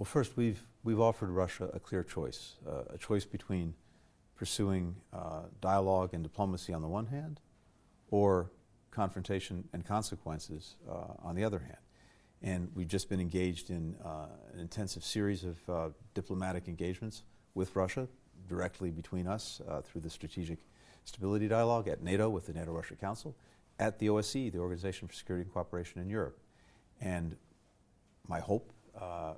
Well, first, we've offered Russia a clear choice, a choice between pursuing dialogue and diplomacy on the one hand, or confrontation and consequences on the other hand. And we've just been engaged in an intensive series of diplomatic engagements with Russia, directly between us through the Strategic Stability Dialogue, at NATO with the NATO-Russia Council, at the OSCE, the Organization for Security and Cooperation in Europe. And my hope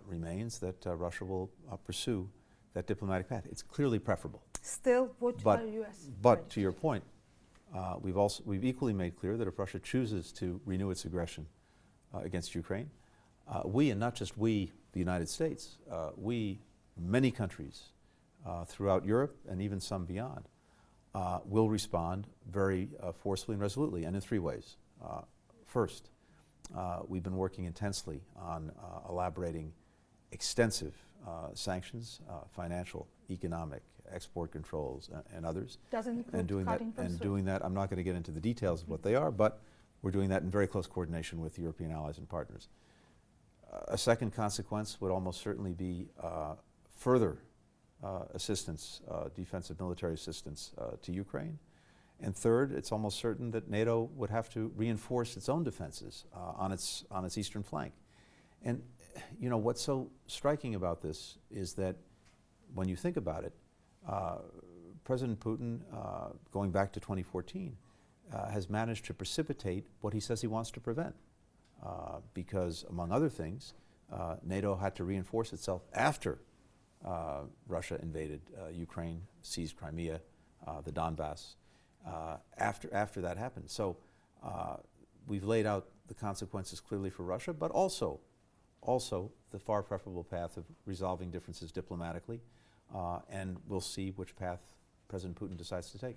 remains that Russia will pursue that diplomatic path. It's clearly preferable. Still, what are U.S. But to your point, we've equally made clear that if Russia chooses to renew its aggression against Ukraine, we, and not just we, the United States, we, many countries throughout Europe and even some beyond, will respond very forcefully and resolutely, and in three ways. First, we've been working intensely on elaborating extensive sanctions, financial, economic, export controls, and others. Doesn't include doing that, I'm not going to get into the details of what they are, but we're doing that in very close coordination with European allies and partners. A second consequence would almost certainly be further assistance, defensive military assistance to Ukraine. And third, it's almost certain that NATO would have to reinforce its own defenses on its eastern flank. And you know, what's so striking about this is that when you think about it, President Putin, going back to 2014, has managed to precipitate what he says he wants to prevent. Because, among other things, NATO had to reinforce itself after Russia invaded Ukraine, seized Crimea, the Donbass, after that happened. So we've laid out the consequences clearly for Russia, but also the far preferable path of resolving differences diplomatically, and we'll see which path President Putin decides to take.